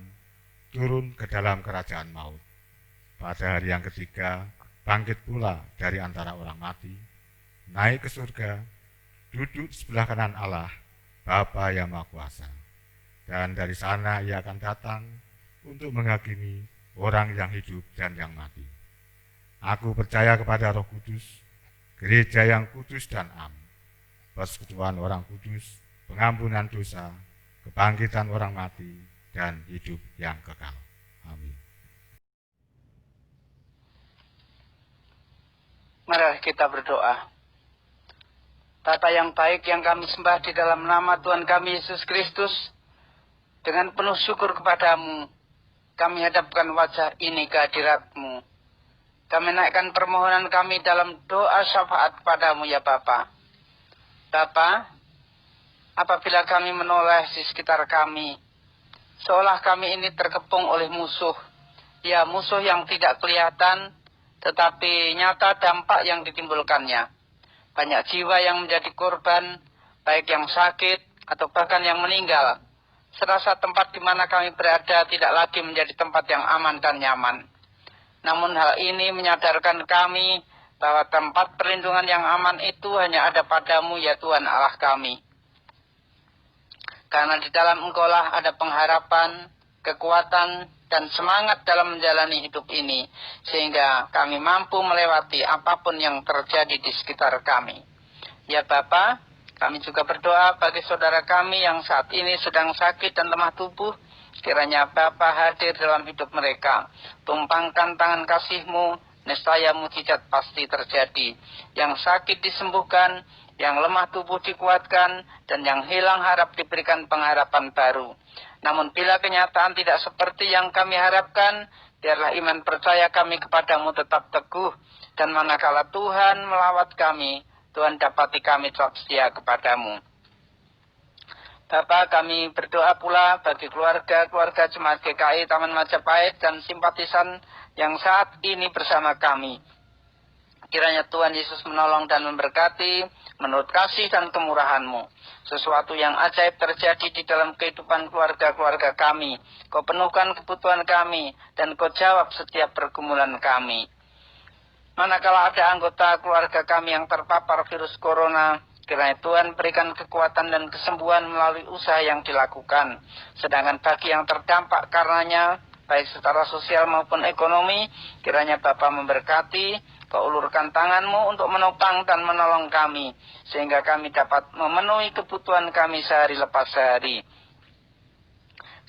turun ke dalam kerajaan maut. Pada hari yang ketiga, bangkit pula dari antara orang mati, naik ke surga, duduk sebelah kanan Allah, Bapa yang Maha Kuasa. Dan dari sana ia akan datang untuk menghakimi orang yang hidup dan yang mati. Aku percaya kepada Roh Kudus, gereja yang kudus dan am, persekutuan orang kudus, pengampunan dosa, kebangkitan orang mati, dan hidup yang kekal. Amin. Mari kita berdoa. Bapa yang baik yang kami sembah di dalam nama Tuhan kami Yesus Kristus, dengan penuh syukur kepadamu, kami hadapkan wajah ini ke hadirat-Mu. Kami naikkan permohonan kami dalam doa syafaat kepadamu ya Bapa. Bapa, apabila kami menoleh di sekitar kami, seolah kami ini terkepung oleh musuh. Ya, musuh yang tidak kelihatan, tetapi nyata dampak yang ditimbulkannya. Banyak jiwa yang menjadi korban, baik yang sakit atau bahkan yang meninggal. Serasa tempat di mana kami berada tidak lagi menjadi tempat yang aman dan nyaman. Namun hal ini menyadarkan kami bahwa tempat perlindungan yang aman itu hanya ada padamu ya Tuhan Allah kami. Karena di dalam Engkaulah ada pengharapan, kekuatan, dan semangat dalam menjalani hidup ini, sehingga kami mampu melewati apapun yang terjadi di sekitar kami. Ya Bapa, kami juga berdoa bagi saudara kami yang saat ini sedang sakit dan lemah tubuh, kiranya Bapa hadir dalam hidup mereka. Tumpangkan tangan kasih-Mu, niscaya mujizat pasti terjadi. Yang sakit disembuhkan, yang lemah tubuh dikuatkan, dan yang hilang harap diberikan pengharapan baru. Namun bila kenyataan tidak seperti yang kami harapkan, biarlah iman percaya kami kepadamu tetap teguh, dan manakala Tuhan melawat kami, Tuhan dapati kami tetap setia kepadamu. Bapa, kami berdoa pula bagi keluarga jemaat GKI Taman Majapahit dan simpatisan yang saat ini bersama kami. Kiranya Tuhan Yesus menolong dan memberkati menurut kasih dan kemurahan-Mu. Sesuatu yang ajaib terjadi di dalam kehidupan keluarga-keluarga kami. Kau penuhkan kebutuhan kami dan Kau jawab setiap pergumulan kami. Manakala ada anggota keluarga kami yang terpapar virus corona, kiranya Tuhan berikan kekuatan dan kesembuhan melalui usaha yang dilakukan. Sedangkan bagi yang terdampak karenanya, baik secara sosial maupun ekonomi, kiranya Bapa memberkati, Kau ulurkan tangan-Mu untuk menopang dan menolong kami, sehingga kami dapat memenuhi kebutuhan kami sehari lepas sehari.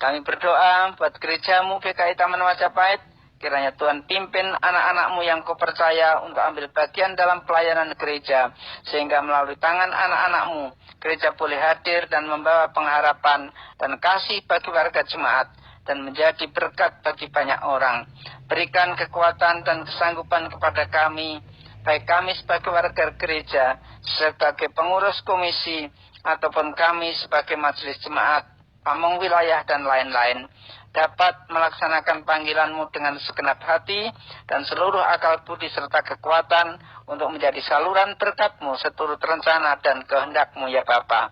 Kami berdoa buat gereja-Mu GKI Taman Majapahit, kiranya Tuhan pimpin anak-anak-Mu yang Kau percaya untuk ambil bagian dalam pelayanan gereja, sehingga melalui tangan anak-anak-Mu, gereja boleh hadir dan membawa pengharapan dan kasih bagi warga jemaat, dan menjadi berkat bagi banyak orang. Berikan kekuatan dan kesanggupan kepada kami, baik kami sebagai warga gereja, sebagai pengurus komisi, ataupun kami sebagai majelis jemaat, pamong wilayah, dan lain-lain, dapat melaksanakan panggilan-Mu dengan segenap hati dan seluruh akal budi serta kekuatan untuk menjadi saluran berkat-Mu seturut rencana dan kehendak-Mu ya Bapa.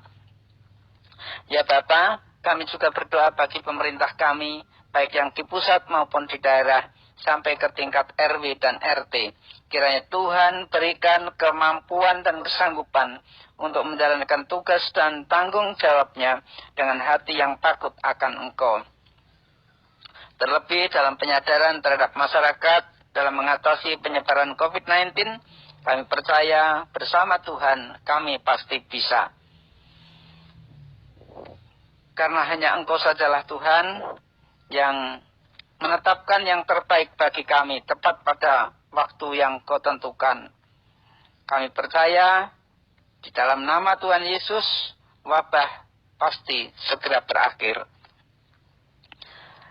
Ya Bapa, Kami juga berdoa bagi pemerintah kami, baik yang di pusat maupun di daerah, sampai ke tingkat RW dan RT. Kiranya Tuhan berikan kemampuan dan kesanggupan untuk menjalankan tugas dan tanggung jawabnya dengan hati yang takut akan Engkau. Terlebih dalam penyadaran terhadap masyarakat dalam mengatasi penyebaran COVID-19, kami percaya bersama Tuhan kami pasti bisa. Karena hanya Engkau sajalah Tuhan yang menetapkan yang terbaik bagi kami tepat pada waktu yang Kau tentukan. Kami percaya di dalam nama Tuhan Yesus, wabah pasti segera berakhir.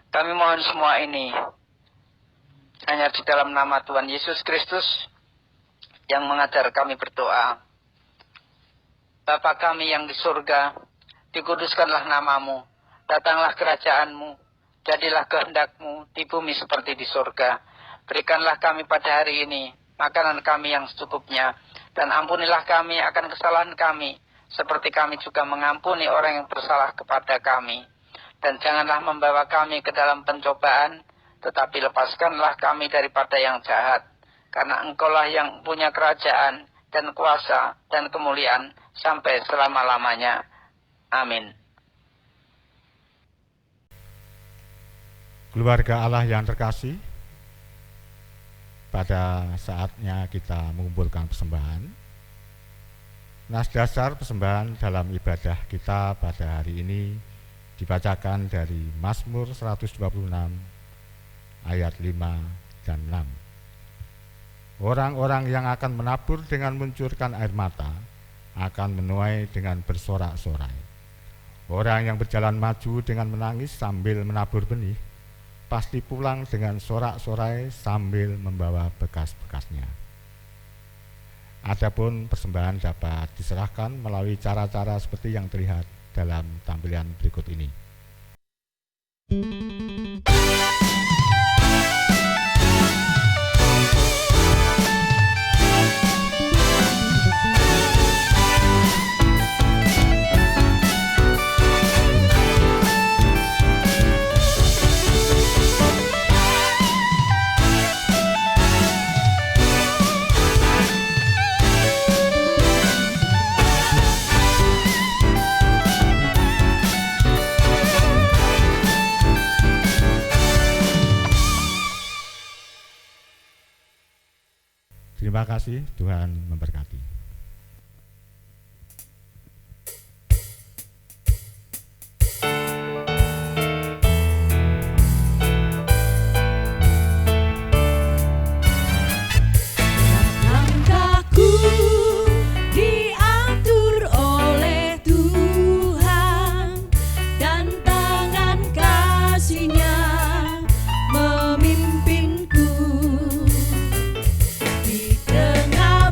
Kami mohon semua ini hanya di dalam nama Tuhan Yesus Kristus yang mengajar kami berdoa. Bapa kami yang di surga, dikuduskanlah namamu, datanglah kerajaanmu, jadilah kehendak-Mu di bumi seperti di surga. Berikanlah kami pada hari ini makanan kami yang secukupnya, dan ampunilah kami akan kesalahan kami, seperti kami juga mengampuni orang yang bersalah kepada kami. Dan janganlah membawa kami ke dalam pencobaan, tetapi lepaskanlah kami daripada yang jahat. Karena Engkaulah yang punya kerajaan dan kuasa dan kemuliaan sampai selama-lamanya. Amin. Keluarga Allah yang terkasih, pada saatnya kita mengumpulkan persembahan. Nas dasar persembahan dalam ibadah kita pada hari ini dibacakan dari Mazmur 126 ayat 5 dan 6. Orang-orang yang akan menabur dengan mencurkan air mata akan menuai dengan bersorak-sorai. Orang yang berjalan maju dengan menangis sambil menabur benih pasti pulang dengan sorak-sorai sambil membawa bekas-bekasnya. Adapun persembahan dapat diserahkan melalui cara-cara seperti yang terlihat dalam tampilan berikut ini. Terima kasih, Tuhan memberkati. Langkahku diatur oleh Tuhan, dan tangan kasih-Nya memimpinku. Di tengah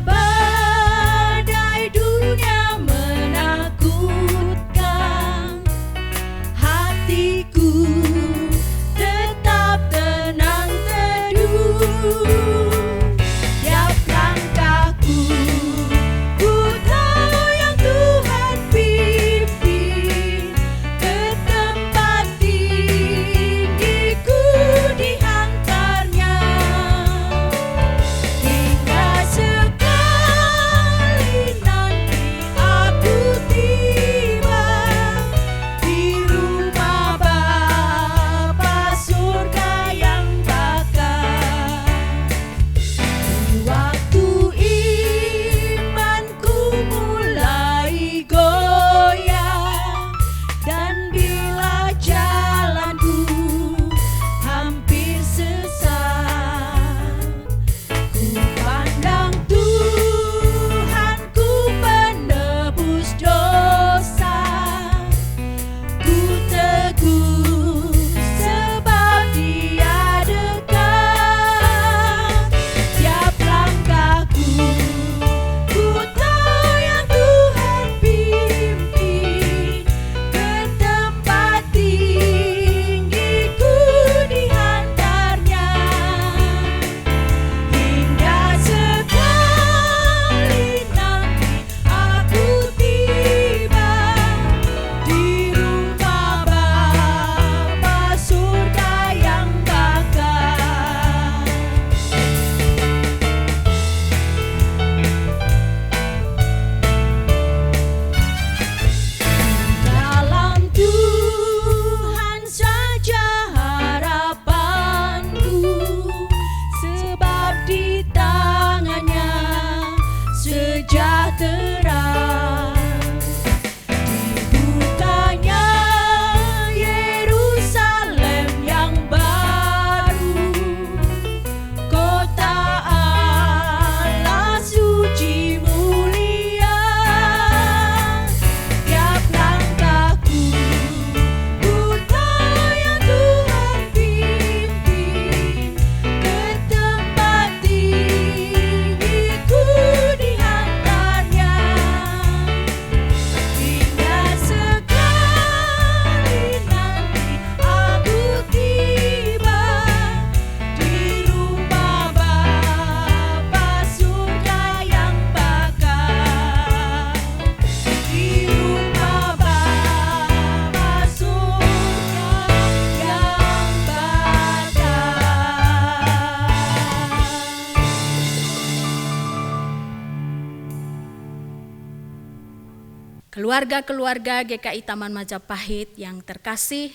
Keluarga-keluarga GKI Taman Majapahit yang terkasih,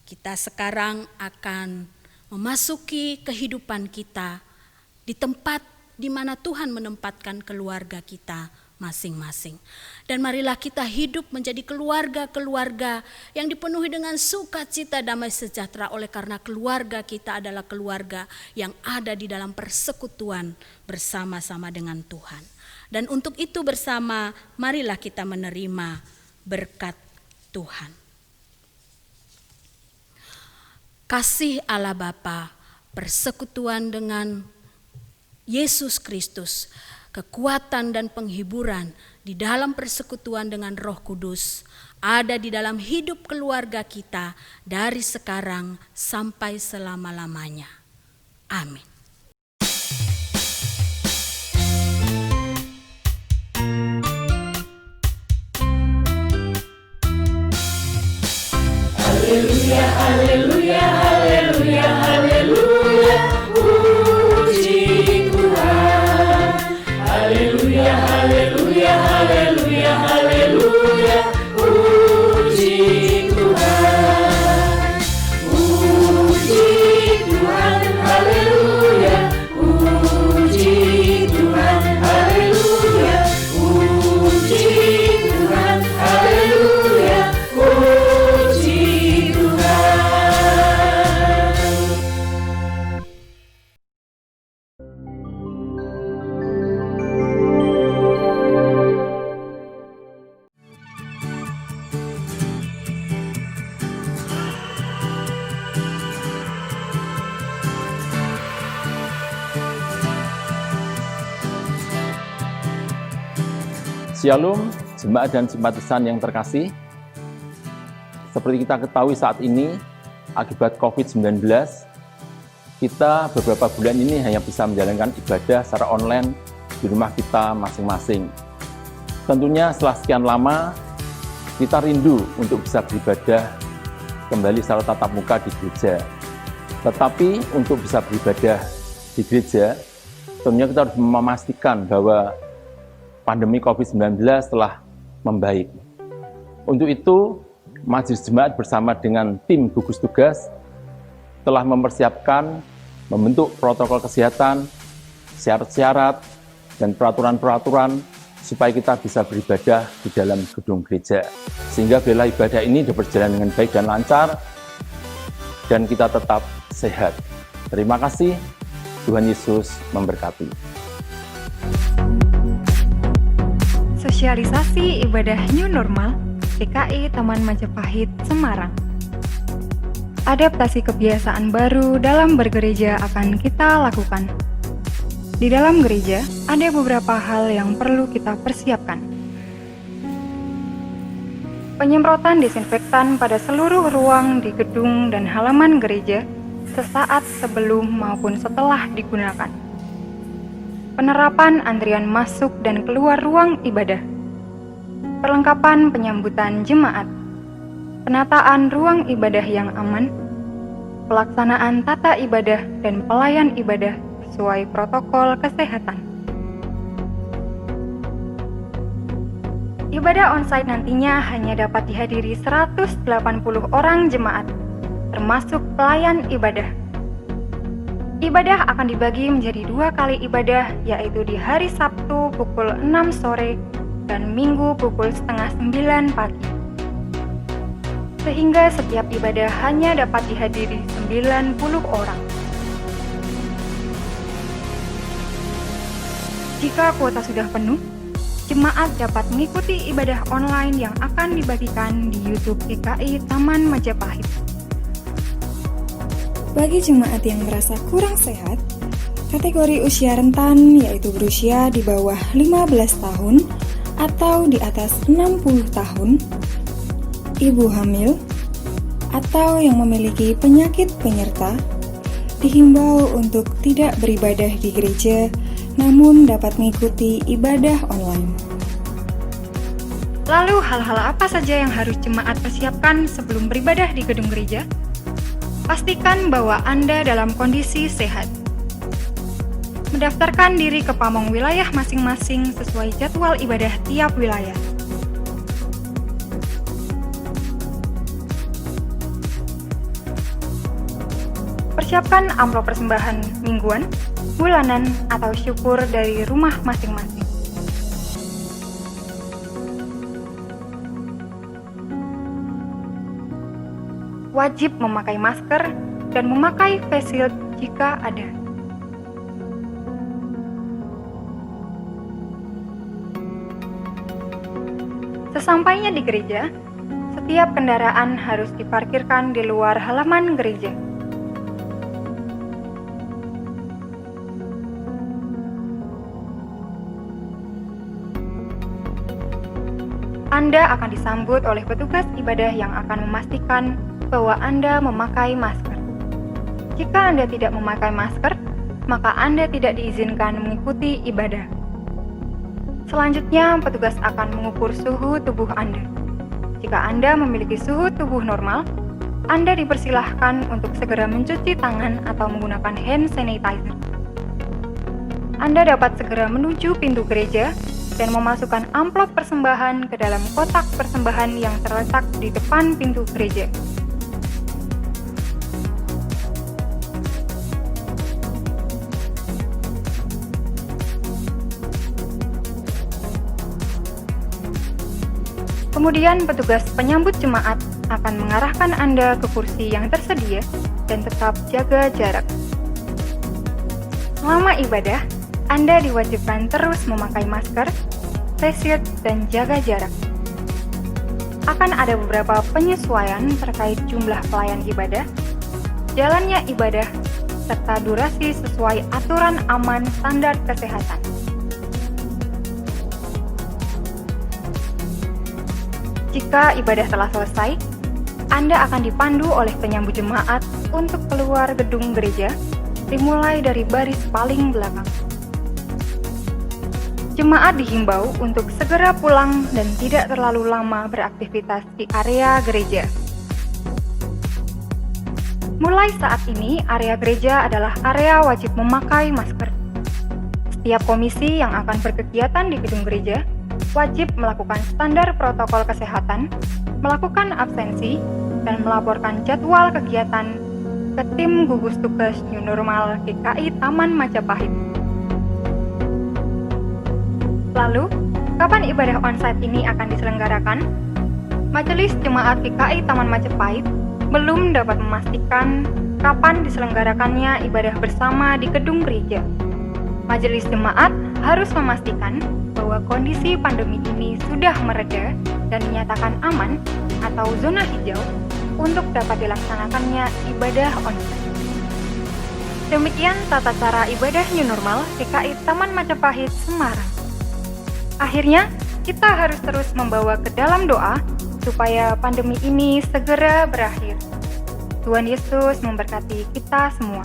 kita sekarang akan memasuki kehidupan kita di tempat di mana Tuhan menempatkan keluarga kita masing-masing. Dan marilah kita hidup menjadi keluarga-keluarga yang dipenuhi dengan sukacita, damai sejahtera, oleh karena keluarga kita adalah keluarga yang ada di dalam persekutuan bersama-sama dengan Tuhan. Dan untuk itu bersama, marilah kita menerima berkat Tuhan. Kasih Allah Bapa, persekutuan dengan Yesus Kristus, kekuatan dan penghiburan di dalam persekutuan dengan Roh Kudus ada di dalam hidup keluarga kita dari sekarang sampai selama-lamanya. Amin. Haleluya, haleluya, haleluya, haleluya, puji Tuhan. Haleluya, haleluya, haleluya, haleluya, puji Tuhan. Puji Tuhan, haleluya, puji Tuhan, haleluya, puji Tuhan, haleluya, puji Tuhan. Shalom, jemaat dan simpatisan yang terkasih. Seperti kita ketahui saat ini, akibat COVID-19, kita beberapa bulan ini hanya bisa menjalankan ibadah secara online di rumah kita masing-masing. Tentunya setelah sekian lama, kita rindu untuk bisa beribadah kembali secara tatap muka di gereja. Tetapi untuk bisa beribadah di gereja, tentunya kita harus memastikan bahwa pandemi COVID-19 telah membaik. Untuk itu, Majelis Jemaat bersama dengan tim gugus tugas telah mempersiapkan, membentuk protokol kesehatan, syarat-syarat, dan peraturan-peraturan supaya kita bisa beribadah di dalam gedung gereja. Sehingga bila ibadah ini berjalan dengan baik dan lancar, dan kita tetap sehat. Terima kasih, Tuhan Yesus memberkati. Sosialisasi ibadah New Normal GKI Taman Majapahit, Semarang. Adaptasi kebiasaan baru dalam bergereja akan kita lakukan. Di dalam gereja, ada beberapa hal yang perlu kita persiapkan. Penyemprotan disinfektan pada seluruh ruang di gedung dan halaman gereja sesaat sebelum maupun setelah digunakan. Penerapan antrian masuk dan keluar ruang ibadah. Perlengkapan penyambutan jemaat. Penataan ruang ibadah yang aman. Pelaksanaan tata ibadah dan pelayan ibadah sesuai protokol kesehatan. Ibadah onsite nantinya hanya dapat dihadiri 180 orang jemaat, termasuk pelayan ibadah. Ibadah akan dibagi menjadi 2 kali ibadah, yaitu di hari Sabtu pukul 6 sore dan Minggu pukul setengah 9 pagi. Sehingga setiap ibadah hanya dapat dihadiri 90 orang. Jika kuota sudah penuh, jemaat dapat mengikuti ibadah online yang akan dibagikan di YouTube GKI Taman Majapahit. Bagi jemaat yang merasa kurang sehat, kategori usia rentan yaitu berusia di bawah 15 tahun atau di atas 60 tahun, ibu hamil, atau yang memiliki penyakit penyerta, dihimbau untuk tidak beribadah di gereja, namun dapat mengikuti ibadah online. Lalu hal-hal apa saja yang harus jemaat persiapkan sebelum beribadah di gedung gereja? Pastikan bahwa Anda dalam kondisi sehat. Mendaftarkan diri ke pamong wilayah masing-masing sesuai jadwal ibadah tiap wilayah. mempersiapkan amplop persembahan mingguan, bulanan, atau syukur dari rumah masing-masing. Wajib memakai masker dan memakai face shield jika ada. Sesampainya di gereja, setiap kendaraan harus diparkirkan di luar halaman gereja. Anda akan disambut oleh petugas ibadah yang akan memastikan bahwa Anda memakai masker. Jika Anda tidak memakai masker, maka Anda tidak diizinkan mengikuti ibadah. Selanjutnya, petugas akan mengukur suhu tubuh Anda. Jika Anda memiliki suhu tubuh normal, Anda dipersilahkan untuk segera mencuci tangan atau menggunakan hand sanitizer. Anda dapat segera menuju pintu gereja dan memasukkan amplop persembahan ke dalam kotak persembahan yang terletak di depan pintu gereja. Kemudian petugas penyambut jemaat akan mengarahkan Anda ke kursi yang tersedia dan tetap jaga jarak. Selama ibadah, Anda diwajibkan terus memakai masker, face shield, dan jaga jarak. Akan ada beberapa penyesuaian terkait jumlah pelayan ibadah, jalannya ibadah, serta durasi sesuai aturan aman standar kesehatan. Jika ibadah telah selesai, Anda akan dipandu oleh penyambut jemaat untuk keluar gedung gereja, dimulai dari baris paling belakang. Jemaat dihimbau untuk segera pulang dan tidak terlalu lama beraktivitas di area gereja. Mulai saat ini, area gereja adalah area wajib memakai masker. Setiap komisi yang akan berkegiatan di gedung gereja wajib melakukan standar protokol kesehatan, melakukan absensi, dan melaporkan jadwal kegiatan ke tim gugus tugas New Normal GKI Taman Majapahit. Lalu, kapan ibadah onsite ini akan diselenggarakan? Majelis Jemaat GKI Taman Majapahit belum dapat memastikan kapan diselenggarakannya ibadah bersama di gedung gereja. Majelis Jemaat harus memastikan bahwa kondisi pandemi ini sudah mereda dan dinyatakan aman atau zona hijau untuk dapat dilaksanakannya ibadah onsite. Demikian tata cara ibadah New Normal GKI Taman Majapahit Semarang. Akhirnya, kita harus terus membawa ke dalam doa supaya pandemi ini segera berakhir. Tuhan Yesus memberkati kita semua.